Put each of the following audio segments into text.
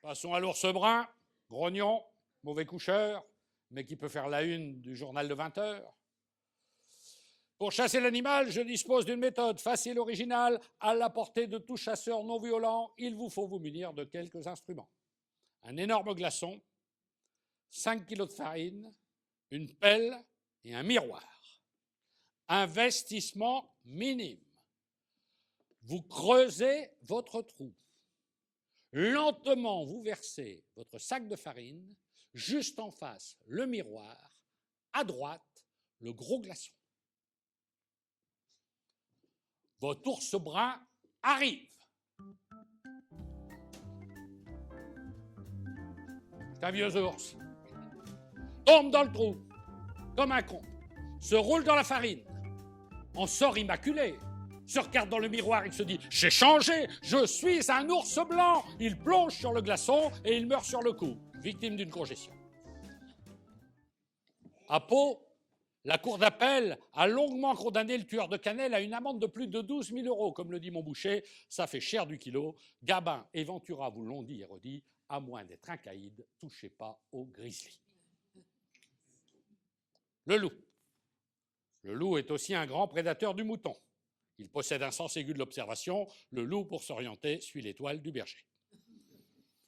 Passons à l'ours brun, grognon, mauvais coucheur, mais qui peut faire la une du journal de 20 heures. Pour chasser l'animal, je dispose d'une méthode facile, originale, à la portée de tout chasseur non violent. Il vous faut vous munir de quelques instruments. Un énorme glaçon, 5 kg de farine, une pelle et un miroir. Investissement minime. Vous creusez votre trou. Lentement, vous versez votre sac de farine, juste en face, le miroir, à droite, le gros glaçon. Votre ours brun arrive. C'est un vieux ours. Tombe dans le trou, comme un con, se roule dans la farine, en sort immaculé, se regarde dans le miroir, il se dit « J'ai changé, je suis un ours blanc !» Il plonge sur le glaçon et il meurt sur le coup, victime d'une congestion. À Pau, la cour d'appel a longuement condamné le tueur de cannelle à une amende de plus de 12 000 €. Comme le dit mon boucher, ça fait cher du kilo. Gabin et Ventura vous l'ont dit et redit, à moins d'être un caïd, touchez pas au grizzly. Le loup. Le loup est aussi un grand prédateur du mouton. Il possède un sens aigu de l'observation. Le loup, pour s'orienter, suit l'étoile du berger.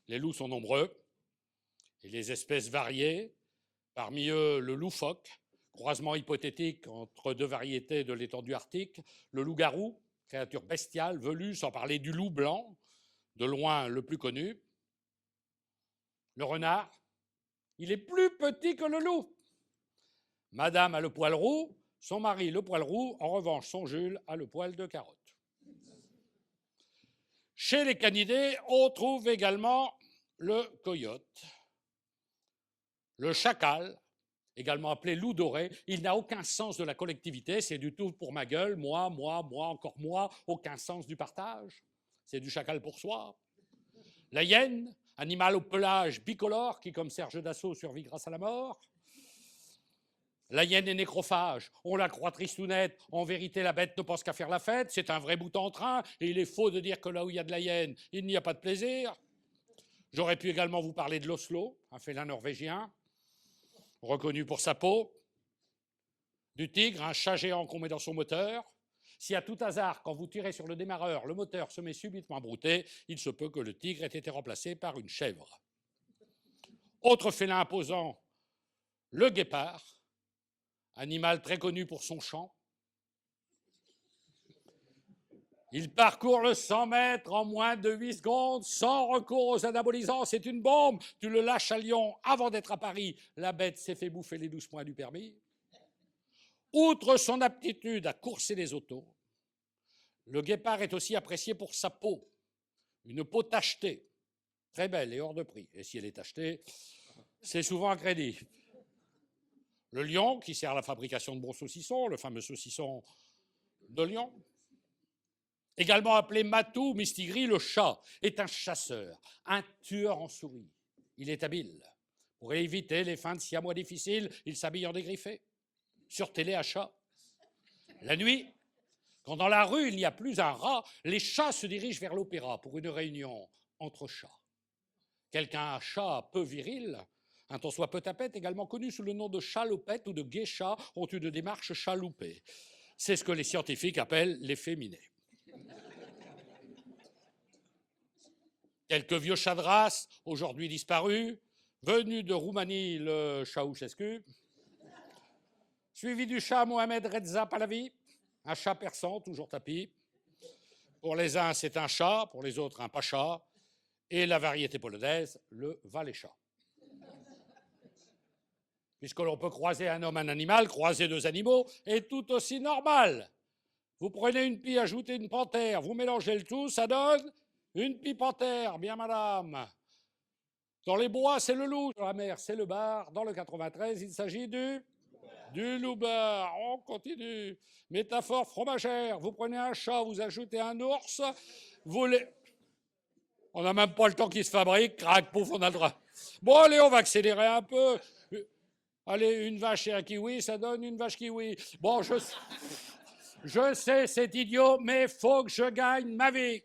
Les loups sont nombreux et les espèces variées. Parmi eux, le loup-phoque, croisement hypothétique entre deux variétés de l'étendue arctique. Le loup-garou, créature bestiale, velue, sans parler du loup blanc, de loin le plus connu. Le renard, il est plus petit que le loup. Madame a le poil roux, son mari le poil roux, en revanche son Jules a le poil de carotte. Chez les canidés, on trouve également le coyote, le chacal, également appelé loup doré. Il n'a aucun sens de la collectivité, c'est du tout pour ma gueule, moi, encore moi, aucun sens du partage. C'est du chacal pour soi. La hyène, animal au pelage bicolore qui, comme Serge Dassault, survit grâce à la mort. La hyène est nécrophage, on la croit tristounette, en vérité la bête ne pense qu'à faire la fête, c'est un vrai bout en train, et il est faux de dire que là où il y a de la hyène, il n'y a pas de plaisir. J'aurais pu également vous parler de l'oslo, un félin norvégien, reconnu pour sa peau, du tigre, un chat géant qu'on met dans son moteur. Si à tout hasard, quand vous tirez sur le démarreur, le moteur se met subitement à brouter, il se peut que le tigre ait été remplacé par une chèvre. Autre félin imposant, le guépard, animal très connu pour son chant. Il parcourt le 100 mètres en moins de 8 secondes, sans recours aux anabolisants. C'est une bombe. Tu le lâches à Lyon avant d'être à Paris. La bête s'est fait bouffer les 12 points du permis. Outre son aptitude à courser les autos, le guépard est aussi apprécié pour sa peau. Une peau tachetée, très belle et hors de prix. Et si elle est tachetée, c'est souvent un crédit. Le lion, qui sert à la fabrication de bons saucissons, le fameux saucisson de Lyon. Également appelé Matou Mistigri, le chat est un chasseur, un tueur en souris. Il est habile. Pour éviter les fins de siamois difficiles, il s'habille en dégriffé, sur téléachat. La nuit, quand dans la rue il n'y a plus un rat, les chats se dirigent vers l'opéra pour une réunion entre chats. Quelqu'un à chat peu viril, un tant soit peu tapette, également connu sous le nom de chalopette ou de geisha, ont une démarche chaloupée. C'est ce que les scientifiques appellent l'efféminé. Quelques vieux chats de race, aujourd'hui disparus, venus de Roumanie, le Ceausescu, suivi du chat Mohamed Reza Pahlavi, un chat persan, toujours tapi. Pour les uns, c'est un chat, pour les autres, un pacha, et la variété polonaise, le valet-chat. Puisque l'on peut croiser un homme, un animal, croiser deux animaux est tout aussi normal. Vous prenez une pie, ajoutez une panthère, vous mélangez le tout, ça donne une pie panthère, bien madame. Dans les bois, c'est le loup, dans la mer, c'est le bar. Dans le 93, il s'agit du loup-bar. On continue. Métaphore fromagère, vous prenez un chat, vous ajoutez un ours, vous les... On n'a même pas le temps qu'il se fabrique, crac, pouf, on a le droit. Bon, allez, on va accélérer un peu. Allez, une vache et un kiwi, ça donne une vache kiwi. Bon, je sais, c'est idiot, mais faut que je gagne ma vie.